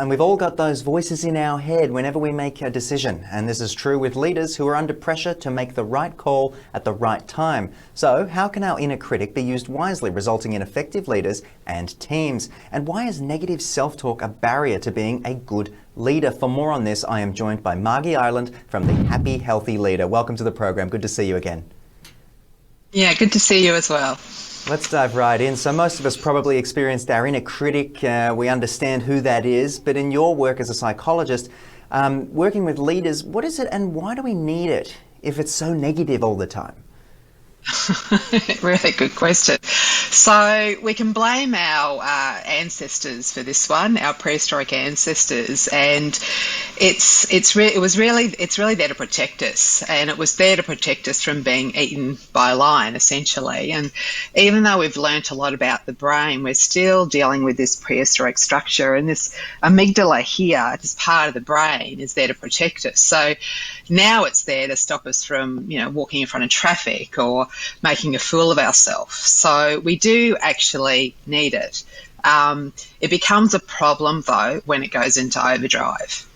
And we've all got those voices in our head whenever we make a decision. And this is true with leaders who are under pressure to make the right call at the right time. So how can our inner critic be used wisely, resulting in effective leaders and teams? And why is negative self-talk a barrier to being a good leader? For more on this, I am joined by Margie Ireland from the Happy Healthy Leader. Welcome to the program. Good to see you again. Yeah, good to see you as well. Let's dive right in. So most of us probably experienced our inner critic. We understand who that is. But in your work as a psychologist, working with leaders, what is it and why do we need it if it's so negative all the time? Really good question. So we can blame our ancestors for this one, our prehistoric ancestors, and it's really there to protect us, and it was there to protect us from being eaten by a lion, essentially. And even though we've learnt a lot about the brain, we're still dealing with this prehistoric structure, and this amygdala here, this part of the brain, is there to protect us. So now it's there to stop us from, walking in front of traffic or making a fool of ourselves. So we do actually need it. It becomes a problem, though, when it goes into overdrive.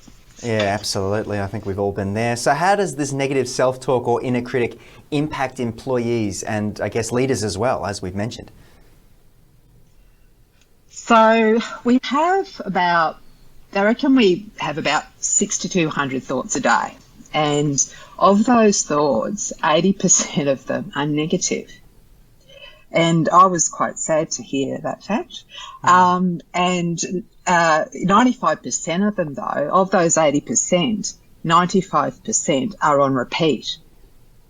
Yeah, absolutely. I think we've all been there. So how does this negative self-talk or inner critic impact employees and, I guess, leaders as well, as we've mentioned? So we have about 6,200 thoughts a day. And of those thoughts, 80% of them are negative. And I was quite sad to hear that fact. And 95% of them, though, of those 80%, 95% are on repeat.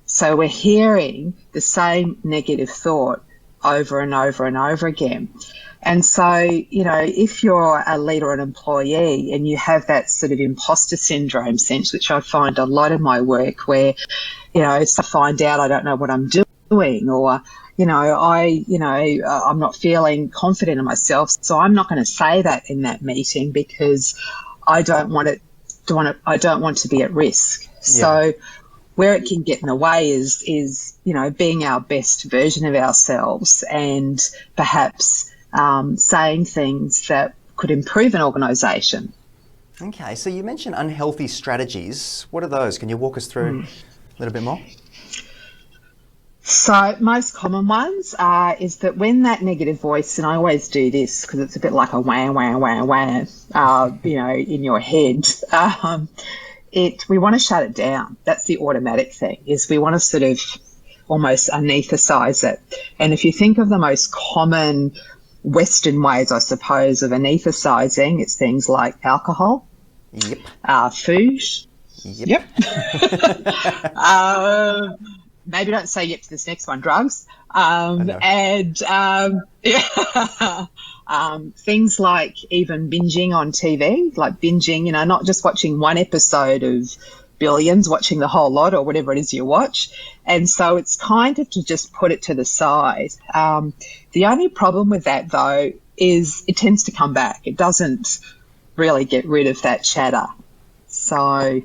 So we're hearing the same negative thought over and over and over again. And so, if you're a leader or an employee and you have that sort of imposter syndrome sense, which I find a lot in my work where, I find out I don't know what I'm doing, or, I'm not feeling confident in myself. So I'm not going to say that in that meeting because I don't want to be at risk. Yeah. So where it can get in the way is, being our best version of ourselves and perhaps saying things that could improve an organisation. Okay, so you mentioned unhealthy strategies. What are those? Can you walk us through a little bit more? So most common ones is that when that negative voice, and I always do this because it's a bit like a wah, wah, wah, wah, in your head, we want to shut it down. That's the automatic thing, is we want to sort of almost anaesthetise it. And if you think of the most common Western ways, I suppose, of anaesthetising, it's things like alcohol, yep, food, yep. Maybe don't say yep to this next one, drugs, and things like even binging on TV, like binging, not just watching one episode of Billions, watching the whole lot or whatever it is you watch. And so it's kind of to just put it to the side. The only problem with that, though, is it tends to come back. It doesn't really get rid of that chatter. So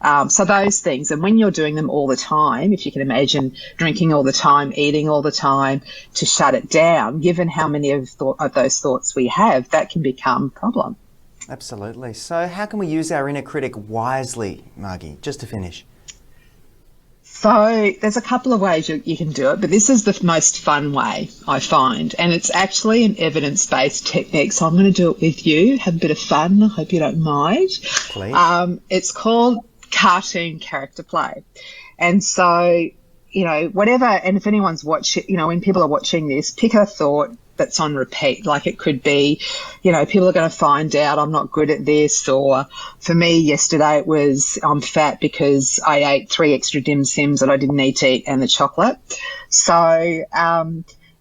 those things, and when you're doing them all the time, if you can imagine drinking all the time, eating all the time, to shut it down, given how many of those thoughts we have, that can become a problem. Absolutely. So how can we use our inner critic wisely, Margie, just to finish? So there's a couple of ways you can do it, but this is the most fun way, I find, and it's actually an evidence-based technique, so I'm going to do it with you, have a bit of fun. I hope you don't mind. Please. It's called cartoon character play. And so, whatever, and if anyone's watching, when people are watching this, pick a thought that's on repeat. Like it could be, people are going to find out I'm not good at this, or for me yesterday it was I'm fat because I ate 3 extra dim sims that I didn't need to eat and the chocolate. So,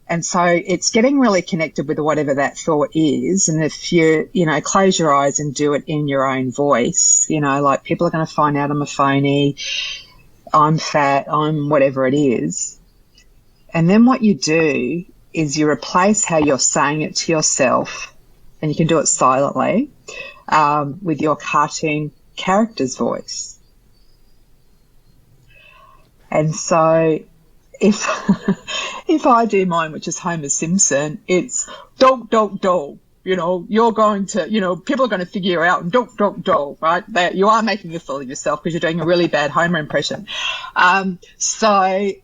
and so it's getting really connected with whatever that thought is. And if you, close your eyes and do it in your own voice, like people are going to find out I'm a phony, I'm fat, I'm whatever it is. And then what you do is you replace how you're saying it to yourself, and you can do it silently, with your cartoon character's voice. And so if I do mine, which is Homer Simpson, it's dog, dog, dog. you're going to, people are going to figure you out and don't, right? You are making a fool of yourself because you're doing a really bad Homer impression. And I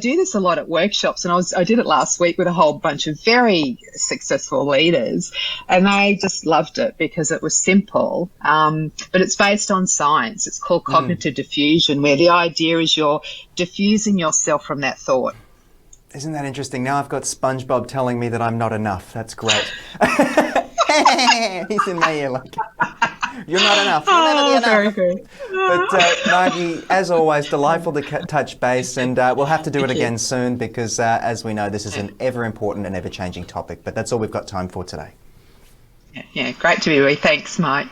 do this a lot at workshops, and I did it last week with a whole bunch of very successful leaders, and they just loved it because it was simple. But it's based on science. It's called cognitive diffusion, where the idea is you're diffusing yourself from that thought. Isn't that interesting? Now I've got SpongeBob telling me that I'm not enough. That's great. He's in my ear like, you're not enough. You'll never be enough. Very good. But Margie, as always, delightful to touch base, and we'll have to do it again soon because, as we know, this is an ever-important and ever-changing topic. But that's all we've got time for today. Yeah, great to be with you. Thanks, Mike.